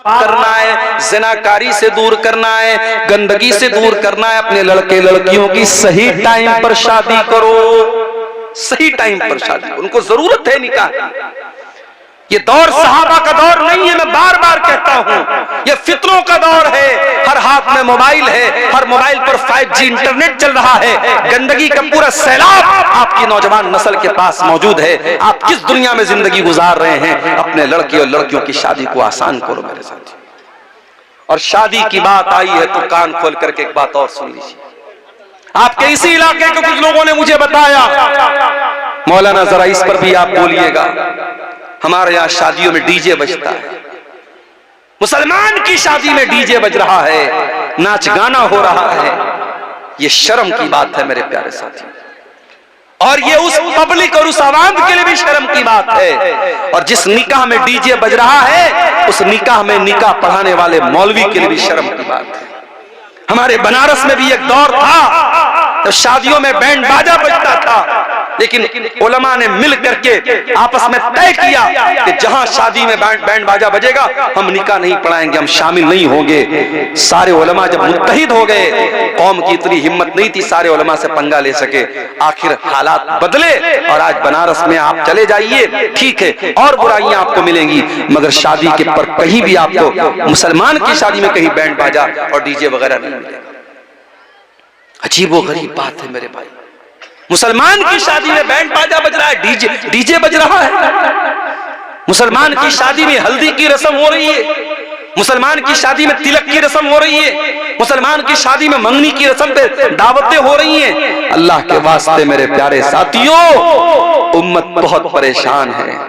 करना है, ज़िनाकारी से दूर करना है, गंदगी से दूर करना है। अपने लड़के लड़कियों की सही टाइम पर शादी करो, सही टाइम पर शादी, उनको जरूरत है निकाह। ये दौर सहाबा का दौर नहीं है, मैं बार बार कहता हूं। ये फितरों का दौर है, हर हाथ में मोबाइल है, हर मोबाइल पर 5G इंटरनेट चल रहा है। गंदगी का पूरा सैलाब आपकी नौजवान नस्ल के पास मौजूद है। आप किस दुनिया में जिंदगी गुजार रहे हैं? अपने लड़के और लड़कियों की शादी को आसान करो मेरे साथ। और शादी की बात आई है तो कान खोल करके एक बात और सुन लीजिए। आपके इसी इलाके के कुछ लोगों ने मुझे बताया, मौलाना जरा इस पर भी आप बोलिएगा, हमारे यहां शादियों में डीजे बजता है। मुसलमान की शादी में डीजे बज रहा है, नाच गाना हो रहा है। यह शर्म की बात है मेरे प्यारे साथी, और ये उस पब्लिक और उस आवाम के लिए भी शर्म की बात है। और जिस निकाह में डीजे बज रहा है, उस निकाह में निकाह पढ़ाने वाले मौलवी के लिए भी शर्म की बात है। हमारे बनारस में भी एक दौर था तो शादियों में बैंड बाजा बजता था, लेकिन उलमा ने मिल करके आपस में तय किया कि जहां शादी में बैंड बाजा बजेगा हम निकाह नहीं पढ़ाएंगे, हम शामिल नहीं होंगे। सारे उलमा जब मुत्तहिद हो गए, कौम की इतनी हिम्मत नहीं थी सारे उलमा से पंगा ले सके। आखिर हालात बदले और आज बनारस में आप चले जाइए, ठीक है और बुराइयां आपको मिलेंगी, मगर शादी के पर कहीं भी आपको, मुसलमान की शादी में कहीं बैंड बाजा और डीजे वगैरह नहीं मिलेगा। अजीबो गरीब बात है मेरे भाई, मुसलमान की शादी में बैंड बाजा बज रहा है, डीजे बज रहा है। मुसलमान की शादी में हल्दी की रस्म हो रही है, मुसलमान की शादी में तिलक की रस्म हो रही है, मुसलमान की शादी में मंगनी की रस्म पे दावतें हो रही हैं। अल्लाह के वास्ते मेरे प्यारे साथियों, उम्मत बहुत परेशान है,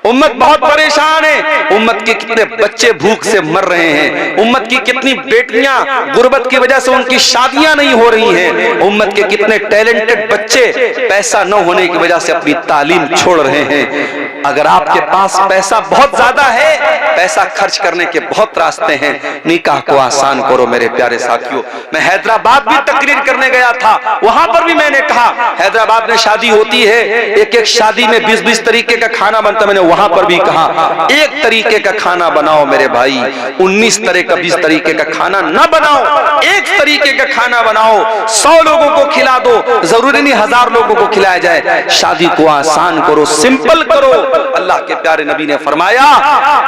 उम्मत बहुत परेशान है। उम्मत के कितने बच्चे भूख से मर रहे हैं, उम्मत की कितनी बेटियां गुर्बत की वजह से उनकी शादियां नहीं हो रही हैं, उम्मत के कितने टैलेंटेड बच्चे पैसा न होने की वजह से अपनी तालीम छोड़ रहे हैं। अगर आपके पास पैसा बहुत ज्यादा है, पैसा खर्च करने के बहुत रास्ते हैं, निकाह को आसान करो मेरे प्यारे साथियों। मैं हैदराबाद भी तकरीर करने गया था, वहां पर भी मैंने कहा हैदराबाद में शादी होती है, एक एक शादी में 20-20 तरीके का खाना बनता। मैंने वहां पर भी कहा एक तरीके का खाना बनाओ मेरे भाई, 19 तरह का 20 तरीके का खाना ना बनाओ, एक तरीके का खाना बनाओ, 100 लोगों को खिला दो, जरूरी नहीं 1000 लोगों को खिलाया जाए। शादी को आसान करो, सिंपल करो। अल्लाह के प्यारे नबी ने फरमाया,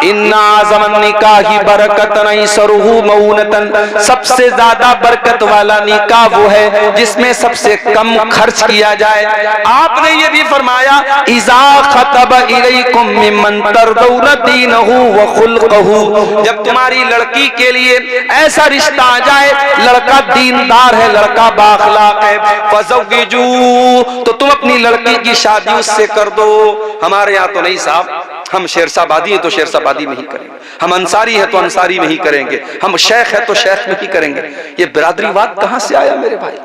इन्ना ज़मन निकाही बरकतन इसरुहु मऊनतन, सबसे ज्यादा बरकत वाला निकाह वो है जिसमें सबसे कम खर्च किया जाए। आपने ये भी फरमाया, इज़ा खतब इलैकुम मिम्मन तरदौन दीनहु व खुल्क़हु, जब तुम्हारी लड़की के लिए ऐसा रिश्ता आ जाए, लड़का दीनदार है, लड़का बाखलाक है, फज़व्विजू, तो तुम अपनी लड़की की शादी उससे कर दो। हमारे यहाँ तो नहीं साहब, हम शेरशाबादी हैं तो शेरशाबादी में ही करेंगे, हम अंसारी हैं तो अंसारी में ही करेंगे, हम शेख हैं तो शेख में ही करेंगे। ये बिरादरीवाद कहां से आया मेरे भाई?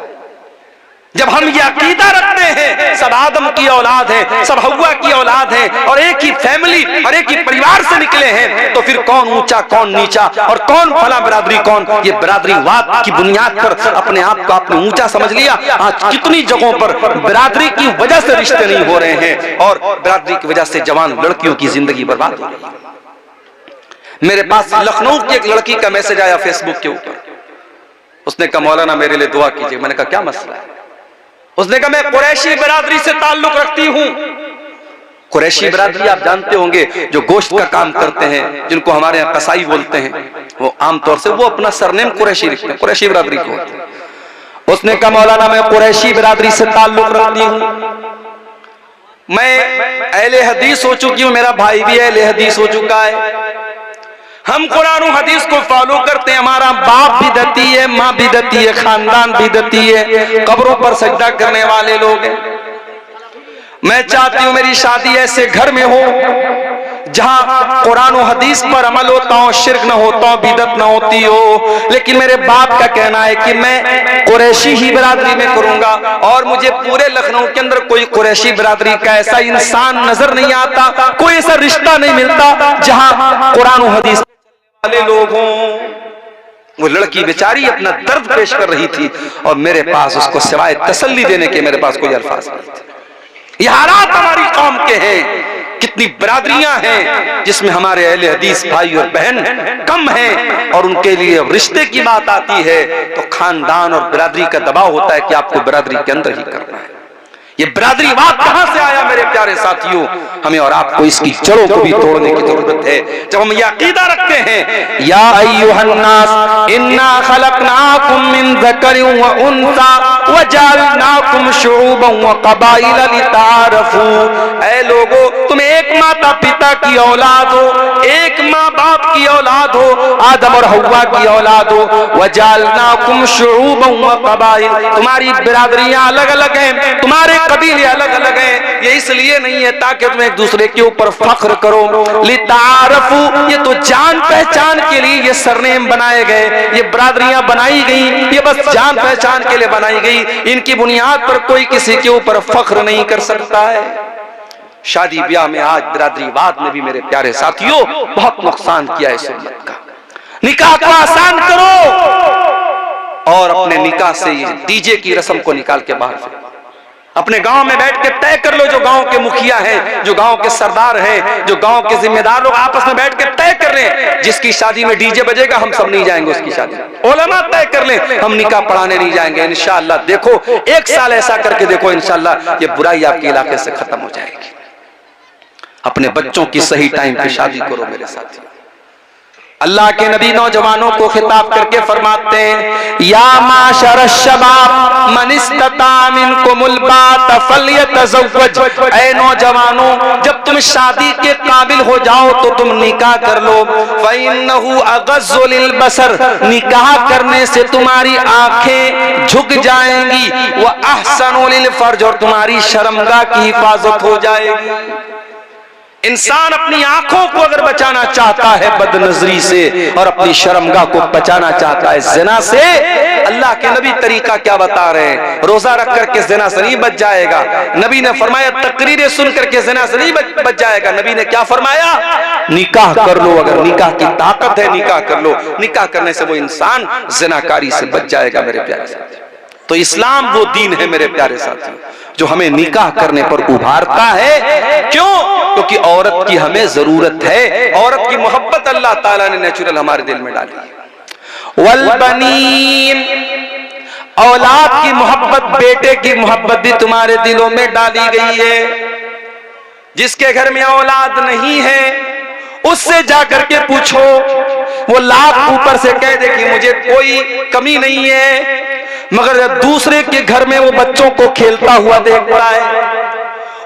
जब हम ये अकीदा रखते हैं सब आदम की औलाद है, सब हव्वा की औलाद है, और एक ही फैमिली और एक ही परिवार से निकले हैं, तो फिर कौन ऊंचा कौन नीचा और कौन फला बिरादरी कौन? ये बिरादरीवाद की बुनियाद पर अपने आप को आपने ऊंचा समझ लिया। आज कितनी जगहों पर बिरादरी की वजह से रिश्ते नहीं हो रहे हैं और बिरादरी की वजह से जवान लड़कियों की जिंदगी बर्बाद हो रही है। मेरे पास लखनऊ की एक लड़की का मैसेज आया फेसबुक के ऊपर, उसने कहा मौलाना मेरे लिए दुआ कीजिए। मैंने कहा क्या मसला है? उसने कहा मैं कुरैशी बिरादरी से ताल्लुक रखती हूं। कुरैशी बिरादरी आप जानते होंगे, जो गोश्त का काम करते हैं, जिनको हमारे यहाँ कसाई बोलते हैं, वो आमतौर से वो अपना सरनेम कुरैशी रखते हैं, कुरैशी बिरादरी को होते हैं। उसने कहा मौलाना मैं कुरैशी बिरादरी से ताल्लुक रखती हूं, मैं अहले हदीस हो चुकी हूं, मेरा भाई भी अहले हदीस हो चुका है, हम कुरान और हदीस को फॉलो करते हैं, हमारा बाप बिदती है, माँ बिदती है, खानदान बिदती है, कब्रों पर सजदा करने वाले लोग हैं। मैं चाहती हूं मेरी शादी ऐसे घर में हो जहां कुरान और हदीस पर अमल होता हो, शिर्क न होता हो, बिदत न होती हो। लेकिन मेरे बाप का कहना है कि मैं कुरैशी ही बिरादरी में करूंगा, और मुझे पूरे लखनऊ के अंदर कोई कुरैशी बिरादरी का ऐसा इंसान नजर नहीं आता, कोई ऐसा रिश्ता नहीं मिलता जहां कुरान और हदीस वाले लोग हों। वो लड़की बेचारी अपना दर्द पेश कर रही थी और मेरे पास उसको सिवाय तसल्ली देने के मेरे पास कोई अल्फाज नहीं थे। ये हालात हमारी कौम के हैं। कितनी बिरादरियां हैं जिसमें हमारे अहले हदीस भाई और बहन कम हैं, और उनके लिए रिश्ते की बात आती है तो खानदान और बिरादरी का दबाव होता है कि आपको बिरादरी के अंदर ही करना है। ये बिरादरीवाद कहां से आया मेरे प्यारे साथियों? हमें और आपको इसकी जड़ों को भी तोड़ने की जरूरत है। जब हम ये अकीदा रखते हैं, या अय्युहन्नास इन्ना खलकनाकुम मिन ज़करिन व उन्सा व जअलनाकुम शुऊबन व क़बाइल लितारफू, ऐ लोगो तुम एक माता पिता की औलाद हो, एक माँ बाप की औलाद हो, आदम और हव्वा की औलाद हो। व जअलनाकुम शुऊबन व क़बाइल, तुम्हारी बिरादरियां अलग अलग हैं, तुम्हारे कबीले अलग अलग हैं। ये इसलिए नहीं है ताकि तुम एक दूसरे के ऊपर फख्र करो। लितारफू, ये तो जान पहचान के लिए ये सरनेम बनाए गए, ये बिरादरियां बनाई गई, ये बस जान पहचान के लिए बनाई गई। इनकी बुनियाद पर कोई किसी के ऊपर फख्र नहीं कर सकता है। शादी ब्याह में आज बिरादरीवाद ने भी मेरे प्यारे साथियों बहुत नुकसान किया है सुन्नत का। निकाह को आसान करो और अपने निकाह से ये डीजे की रस्म को निकाल के बाहर फेंको। अपने गांव में बैठ के तय कर लो, जो गांव के मुखिया हैं, जो गांव के सरदार हैं, जो गांव के जिम्मेदार लोग आपस में बैठ के तय कर रहे हैं, जिसकी शादी में डीजे बजेगा हम सब नहीं जाएंगे उसकी शादी। उलमा तय कर लें हम निकाह पढ़ाने नहीं जाएंगे इंशाअल्लाह। देखो 1 साल ऐसा करके देखो, इंशाअल्लाह ये बुराई आपके इलाके से खत्म हो जाएगी। अपने बच्चों की सही टाइम पे शादी करो मेरे साथियों। अल्लाह के नबी नौजवानों को खिताब करके फरमाते हैं, या माशर शबाब मन इस्तता मिनकुमुल बात फल्यतज़व्वज, ऐ नौजवानों जब तुम शादी के काबिल हो जाओ तो तुम निकाह कर लो। फ़इन्नहु अग़ज़्ज़ु लिलबसर, निकाह करने से तुम्हारी आंखें झुक जाएंगी, व अहसनु लिलफर्ज, और तुम्हारी शर्मगाह की हिफाजत हो जाएगी। इंसान अपनी आंखों को अगर बचाना चाहता है बदनजरी से और अपनी शर्मगाह को बचाना चाहता है जिना से, अल्लाह के नबी तरीका क्या बता रहे हैं? रोजा रख करके जिना से नहीं बच जाएगा। नबी ने फरमाया तकरीरें सुन करके जिना से नहीं बच जाएगा। नबी ने क्या फरमाया? निकाह कर लो, अगर निकाह की ताकत है निकाह कर लो। निकाह करने से वो इंसान जिनाकारी से बच जाएगा मेरे प्यारे साथी। तो इस्लाम वो दीन है मेरे प्यारे साथी जो हमें निकाह करने पर उभारता है। क्यों? क्योंकि औरत की हमें जरूरत है। औरत की मोहब्बत अल्लाह ताला ने नेचुरल हमारे दिल में डाली है। वल बनीन, औलाद की मोहब्बत, बेटे की मोहब्बत भी तुम्हारे दिलों में डाली गई है। जिसके घर में औलाद नहीं है उससे जाकर के पूछो, वो लाख ऊपर से कह दे कि मुझे कोई कमी नहीं है, मगर जब दूसरे के घर में वो बच्चों को खेलता हुआ देखता है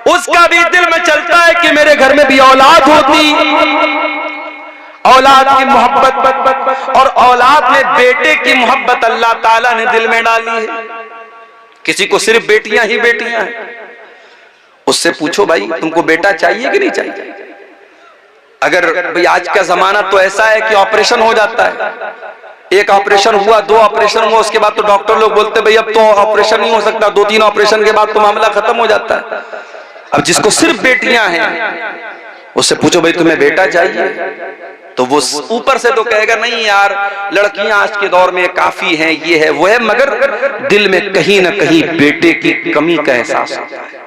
उसका भी दिल में चलता है कि मेरे घर में भी औलाद होती। औलाद की मोहब्बत और औलाद में बेटे की मोहब्बत अल्लाह ताला ने दिल में डाली है। किसी को सिर्फ बेटियां ही बेटियां हैं, उससे पूछो भाई तुमको बेटा चाहिए कि नहीं चाहिए? अगर भाई आज का जमाना तो ऐसा है कि ऑपरेशन हो जाता है, एक ऑपरेशन हुआ, 2 ऑपरेशन हुआ, उसके बाद तो डॉक्टर लोग बोलते भाई अब तो ऑपरेशन नहीं हो सकता, 2-3 ऑपरेशन के बाद तो मामला खत्म हो जाता है। अब जिसको सिर्फ बेटियां हैं उससे पूछो भाई तुम्हें बेटा चाहिए, तो वो ऊपर से तो कहेगा नहीं यार लड़कियां आज के दौर में काफी हैं, ये है वो है, मगर दिल में कहीं ना कहीं बेटे की कमी का एहसास होता है।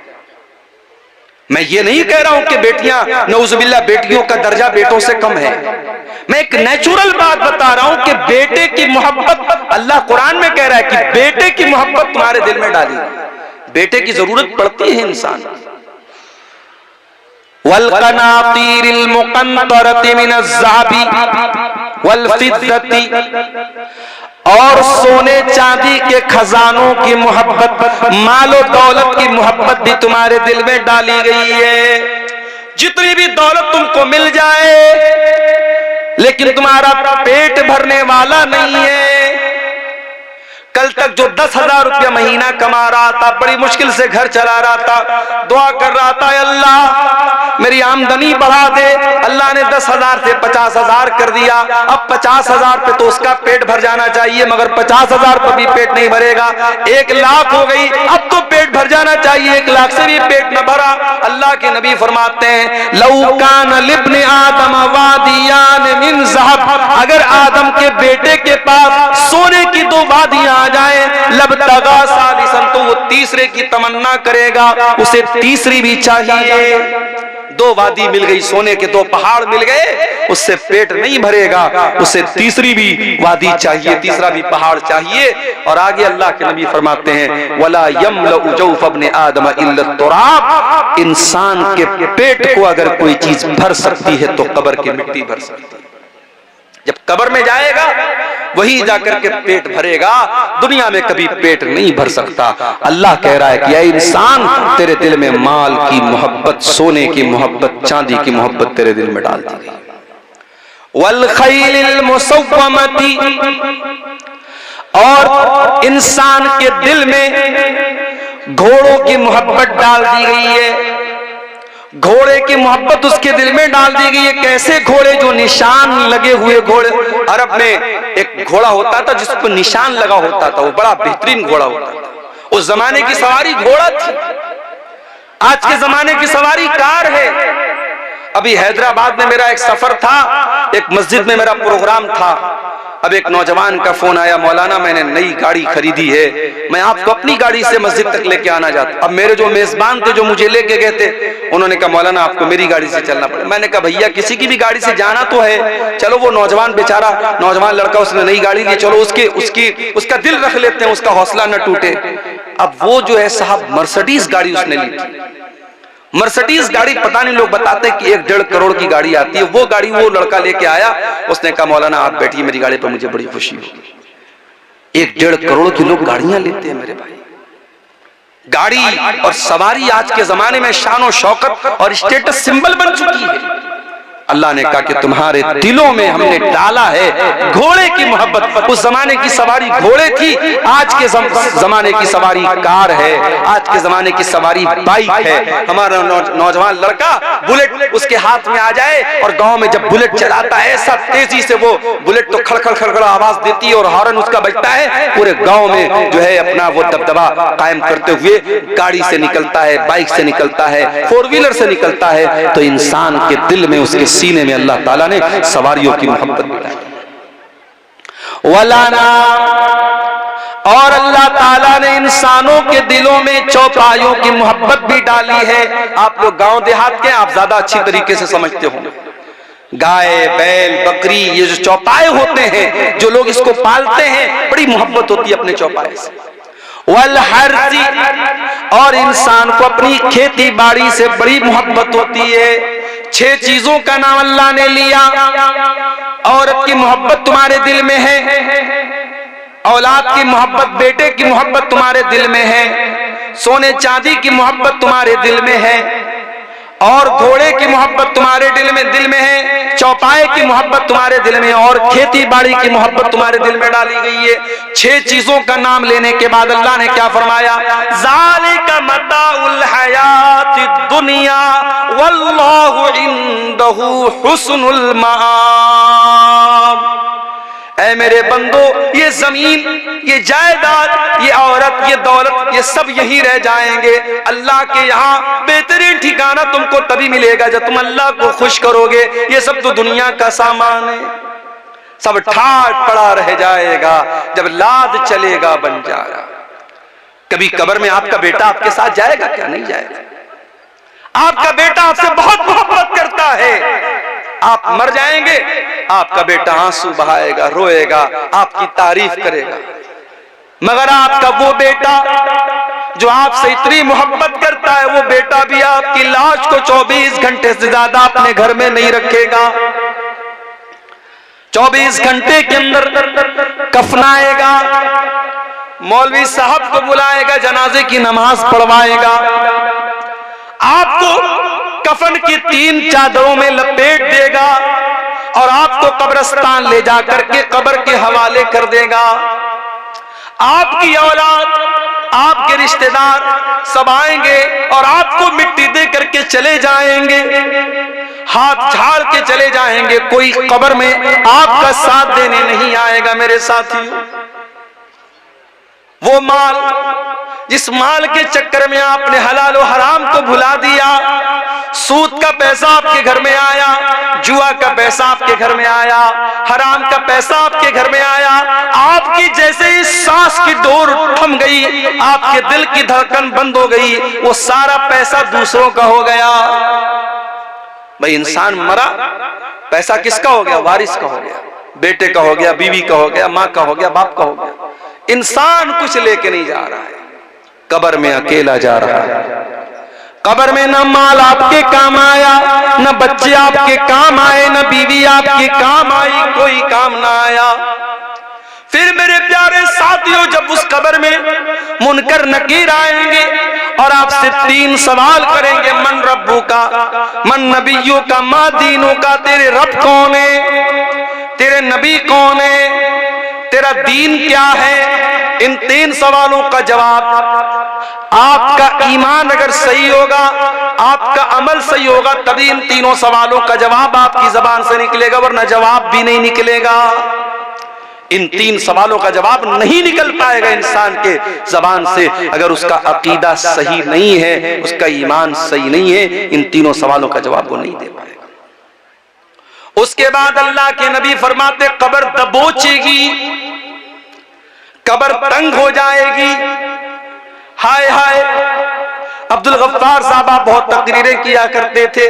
मैं ये नहीं कह रहा हूं कि बेटियां नऊजुबिल्लाह बेटियों का दर्जा बेटों से कम है, मैं एक नेचुरल बात बता रहा हूं कि बेटे की मोहब्बत अल्लाह कुरान में कह रहा है कि बेटे की मोहब्बत तुम्हारे दिल में डाली। बेटे की जरूरत पड़ती है इंसान। वल क़नातीरिल मुक़न्तरति मिनज़्ज़हबी वल फ़िद्दती, और सोने चांदी के खजानों की मोहब्बत, मालो दौलत की मोहब्बत भी तुम्हारे दिल में डाली गई है। जितनी भी दौलत तुमको मिल जाए लेकिन तुम्हारा पेट भरने वाला नहीं है। कल तक जो 10,000 रुपया महीना कमा रहा था, बड़ी मुश्किल से घर चला रहा था, दुआ कर रहा था अल्लाह मेरी आमदनी बढ़ा दे, अल्लाह ने 10,000 से 50,000 कर दिया। अब 50,000 पे तो उसका पेट भर जाना चाहिए, मगर 50,000 पर भी पेट नहीं भरेगा। 1 लाख हो गई, अब तो पेट भर जाना चाहिए, 1 लाख से भी पेट न भरा। अल्लाह के नबी फरमाते हैं लौ कान लिब्ने आदम वादियान मिन ज़हब, अगर आदम के बेटे के पास सोने की 2 वादियां आ जाए, लबतगा सालिसन, तो वो तीसरे की तमन्ना करेगा, उसे तीसरी भी चाहिए। दो वादी मिल गई, सोने के दो पहाड़ मिल गए, उससे पेट नहीं भरेगा, उसे तीसरी भी वादी चाहिए, तीसरा भी पहाड़ चाहिए। और आगे अल्लाह के नबी फरमाते हैं वला यमलउ जौफ इब्न आदम इल्ला तुराब, इंसान के पेट को अगर कोई चीज भर सकती है तो कब्र की मिट्टी भर सकती है। जब कब्र में जाएगा वही जाकर के पेट भरेगा, दुनिया में कभी पेट नहीं भर सकता। अल्लाह कह रहा है कि ऐ इंसान, तेरे दिल में माल की मोहब्बत, सोने की मोहब्बत, चांदी की मोहब्बत तेरे दिल में डाल दी गई। वल खैलिल मुसव्वमती, और इंसान के दिल में घोड़ों की मोहब्बत डाल दी गई है, घोड़े की मोहब्बत उसके दिल में डाल दी गई है। कैसे घोड़े? जो निशान लगे हुए घोड़े। अरब में एक घोड़ा होता था जिस पर निशान लगा होता था, वो बड़ा बेहतरीन घोड़ा होता था। उस जमाने की सवारी घोड़ा थी, आज के जमाने की सवारी कार है। अभी हैदराबाद में मेरा एक सफर था, एक मस्जिद में मेरा प्रोग्राम था। अब एक नौजवान का फोन आया, मौलाना मैंने नई गाड़ी खरीदी है, मैं आपको अपनी गाड़ी से मस्जिद तक लेके आना चाहता। अब मेरे जो मेजबान थे जो मुझे लेके गए थे, उन्होंने कहा मौलाना आपको मेरी गाड़ी से चलना पड़ेगा। मैंने कहा भैया किसी की भी गाड़ी से जाना तो है, चलो वो नौजवान बेचारा, नौजवान लड़का, उसने नई गाड़ी ली, चलो उसका दिल रख लेते हैं, उसका हौसला न टूटे। अब वो जो है साहब मर्सिडीज गाड़ी उसने ली थी। मर्सिडीज गाड़ी, पता नहीं लोग बताते कि 1-1.5 करोड़ की गाड़ी आती है, वो गाड़ी वो लड़का लेके आया। उसने कहा मौलाना आप बैठिए मेरी गाड़ी पर, मुझे बड़ी खुशी होगी। 1-1.5 करोड़ की लोग गाड़ियां लेते हैं मेरे भाई। गाड़ी और सवारी आज के जमाने में शान और शौकत और स्टेटस सिंबल बन चुकी है। अल्लाह ने कहा कि तुम्हारे दिलों में हमने डाला है घोड़े की मोहब्बत। उस जमाने की सवारी घोड़े थी, आज के जमाने की सवारी कार है, आज के जमाने की सवारी बाइक है। हमारा नौजवान लड़का बुलेट उसके हाथ में आ जाए और गांव में जब बुलेट चलाता है, ऐसा तेजी से वो बुलेट तो खड़खड़ खड़खड़ आवाज देती है और हॉर्न उसका बजता है, पूरे गांव में जो है अपना वो दबदबा कायम करते हुए गाड़ी से निकलता है, बाइक से निकलता है, 4 व्हीलर से निकलता है। तो इंसान के दिल में, उसके सीने में अल्लाह ताला ने सवारियों की मोहब्बत डाली। वलाना, और अल्लाह ताला ने इंसानों के दिलों में चौपायों की मोहब्बत भी डाली है। आप लोग गांव देहात के, आप ज्यादा अच्छी तरीके से समझते होंगे। गाय, बैल, बकरी, ये जो चौपाए होते हैं, जो लोग इसको पालते हैं, बड़ी मोहब्बत होती है अपने चौपाए से। वल हर्जी, और इंसान को अपनी खेती बाड़ी से बड़ी मोहब्बत होती है। 6 चीजों का नाम अल्लाह ने लिया। औरत की मोहब्बत तुम्हारे दिल में है, औलाद की मोहब्बत, बेटे की मोहब्बत तुम्हारे दिल में है, सोने चांदी की मोहब्बत तुम्हारे दिल में है, और घोड़े की मोहब्बत तुम्हारे दिल में है, चौपाए की मोहब्बत तुम्हारे दिल में, और खेती बाड़ी की मोहब्बत तुम्हारे दिल में डाली गई है। 6 चीजों का नाम लेने के बाद अल्लाह ने क्या फरमाया? ज़ालिका मताउल हयातिद दुनिया वल्लाहु इंदहु हुस्नुल मआब। ऐ मेरे बंदो, ये जमीन, ये जायदाद, ये औरत, ये दौलत, ये सब यही रह जाएंगे। अल्लाह के यहाँ बेहतरीन ठिकाना तुमको तभी मिलेगा जब तुम अल्लाह को खुश करोगे। ये सब तो दुनिया का सामान है, सब ठाट पड़ा रह जाएगा जब लाद चलेगा बंजारा। कभी कब्र में आपका बेटा आपके साथ जाएगा क्या? नहीं जाएगा। आपका बेटा आपसे बहुत मोहब्बत करता है, आप मर जाएंगे, आपका बेटा आंसू बहाएगा, रोएगा, आपकी तारीफ करेगा। मगर आपका वो बेटा जो आपसे इतनी मोहब्बत करता है, वो बेटा भी आपकी लाश को 24 घंटे से ज्यादा अपने घर में नहीं रखेगा। 24 घंटे के अंदर कफनाएगा, मौलवी साहब को बुलाएगा, जनाजे की नमाज पढ़वाएगा, आपको कफन की 3 चादरों में लपेट देगा और आपको कब्रिस्तान ले जाकर के कब्र के हवाले कर देगा। आपकी औलाद, आपके रिश्तेदार सब आएंगे और आपको मिट्टी दे करके चले जाएंगे, हाथ झाड़ के चले जाएंगे। कोई कब्र में आपका साथ देने नहीं आएगा। मेरे साथियों, वो माल, जिस माल के चक्कर में आपने हलाल और हराम को भुला दिया, सूद का पैसा आपके घर में आया, जुआ का पैसा आपके घर में आया, हराम का पैसा आपके घर में आया, आपकी जैसे ही सांस की डोर थम गई, आपके दिल की धड़कन बंद हो गई, वो सारा पैसा दूसरों का हो गया। भाई इंसान मरा, पैसा किसका हो गया? वारिस का हो गया, बेटे का हो गया, बीवी का हो गया, माँ का हो गया, बाप का हो गया। इंसान कुछ लेके नहीं जा रहा है, कब्र में अकेला जा रहा है। कब्र में न माल आपके काम आया, न बच्चे आपके काम आए, न बीवी आपके काम आई, कोई काम ना आया। फिर मेरे प्यारे साथियों, जब उस कब्र में मुनकर नकीर आएंगे और आपसे 3 सवाल करेंगे, मन रब्बू का, मन नबियों का, मा दीनों का, तेरे रब कौन है, तेरे नबी कौन है, तेरा दीन क्या है। इन 3 सवालों का जवाब, आपका ईमान अगर सही होगा, आपका अमल सही होगा, तभी इन 3 सवालों का जवाब आपकी जबान से निकलेगा, वरना जवाब भी नहीं निकलेगा। इन 3 सवालों का जवाब नहीं निकल पाएगा इंसान के जबान से अगर उसका अकीदा सही नहीं है, उसका ईमान सही नहीं है। इन 3 सवालों का जवाब वो नहीं दे पाएगा। उसके बाद अल्लाह के नबी फरमाते, कब्र दबोचेगी, कब्र तंग हो जाएगी। हाय हाय, अब्दुल गफ्फार साहब आप बहुत तकरीरें किया करते थे,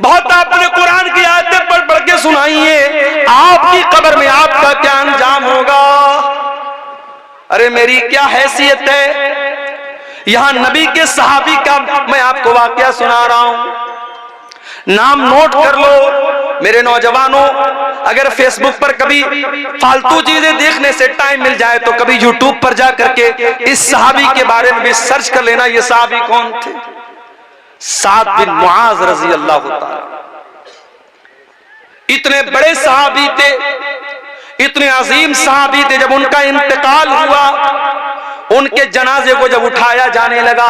बहुत आपने कुरान की आयतें पढ़ पढ़ के सुनाई है, आपकी कब्र में आपका क्या अंजाम होगा। अरे मेरी क्या हैसियत है। यहां नबी के सहाबी का मैं आपको वाकया सुना रहा हूं, नाम नोट कर लो मेरे नौजवानों। अगर फेसबुक पर कभी फालतू चीजें देखने से टाइम मिल जाए तो कभी यूट्यूब पर जा करके इस सहाबी के बारे में भी सर्च कर लेना, ये सहाबी कौन थे। साद बिन मुआज रजी अल्लाह ताला, इतने बड़े सहाबी थे, इतने अजीम सहाबी थे। जब उनका इंतकाल हुआ, उनके जनाजे को जब उठाया जाने लगा,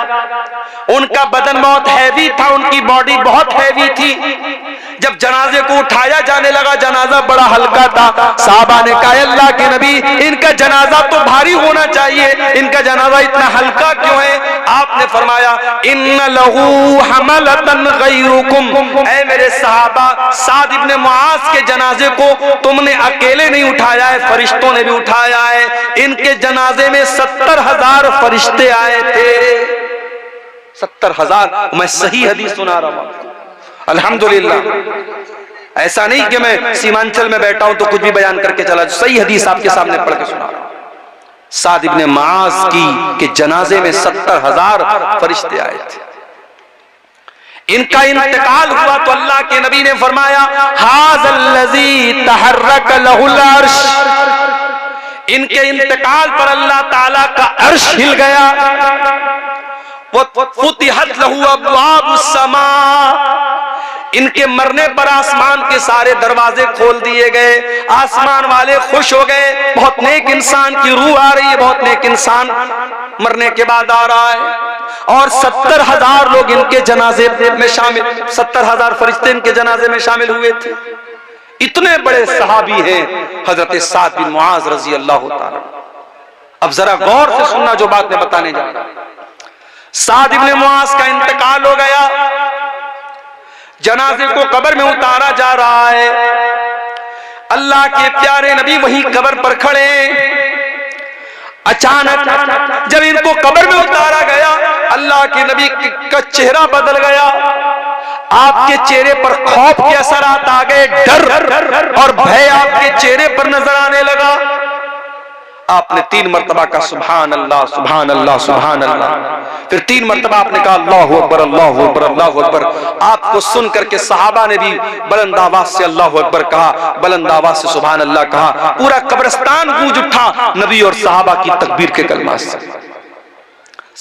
उनका बदन बहुत हैवी था, उनकी बॉडी बहुत हैवी थी। जब जनाजे को उठाया जाने लगा, जनाजा बड़ा हल्का था। साहबा ने कहा, अल्लाह के नबी, इनका जनाजा तो भारी होना चाहिए, इनका जनाजा इतना हल्का क्यों है। आपने फरमाया, इन्ना लहू हमलतन गैरुकुम, ऐ मेरे सहाबा, साद इब्ने मुआज के जनाजे को तुमने अकेले नहीं उठाया है, फरिश्तों ने भी उठाया है। इनके जनाजे में 70,000 फरिश्ते आए थे। 70,000, मैं सही हदीस सुना रहा हूं अल्हम्दुलिल्लाह। ऐसा नहीं कि मैं सीमांचल में बैठा हूं तो कुछ भी बयान करके चला, सही हदीस आपके सामने पढ़ के सुना रहा हूं। साद इब्ने मुआज की के जनाजे में 70,000 फरिश्ते आए थे। इनका इंतकाल हुआ तो अल्लाह के नबी ने फरमाया, हाज़ल्लज़ी तहर्रक लहुल अर्श, इनके इंतकाल पर अल्लाह ताला का अर्श हिल गया। फुतिहत लहू अब्वाबुस समा, इनके मरने पर आसमान के सारे दरवाजे खोल दिए गए, आसमान वाले खुश हो गए। बहुत नेक इंसान की रूह आ रही है, बहुत नेक इंसान मरने के बाद आ रहा है। और 70,000 लोग इनके जनाजे में शामिल, 70,000 फरिश्ते इनके जनाजे में शामिल हुए थे। इतने बड़े सहाबी हैं हजरत साद बिन मुआज रजी अल्लाह ताला। अब जरा गौर से सुनना जो बात मैं बताने जा रहा हूं। साद इब्ने मुआज का इंतकाल हो गया, जनाजे को कब्र में उतारा जा रहा है। अल्लाह के प्यारे नबी वहीं कब्र पर खड़े। अचानक जब इनको कब्र में उतारा गया, अल्लाह के नबी का चेहरा बदल गया। आपके चेहरे पर खौफ के असरात आ गए, डर और भय आपके चेहरे पर नजर आने लगा। आपने 3 मरतबा का सुभान अल्लाह सुभान अल्लाह सुभान अल्लाह, फिर 3 मरतबा आपने कहा अल्लाहु अकबर अल्लाहु अकबर अल्लाहु अकबर। आपको सुन करके सहाबा ने भी बुलंद आवाज से अल्लाहु अकबर कहा, बुलंद आवाज से सुभान अल्लाह कहा। पूरा कब्रिस्तान गूंज उठा नबी और सहाबा की तकबीर के कलमा से।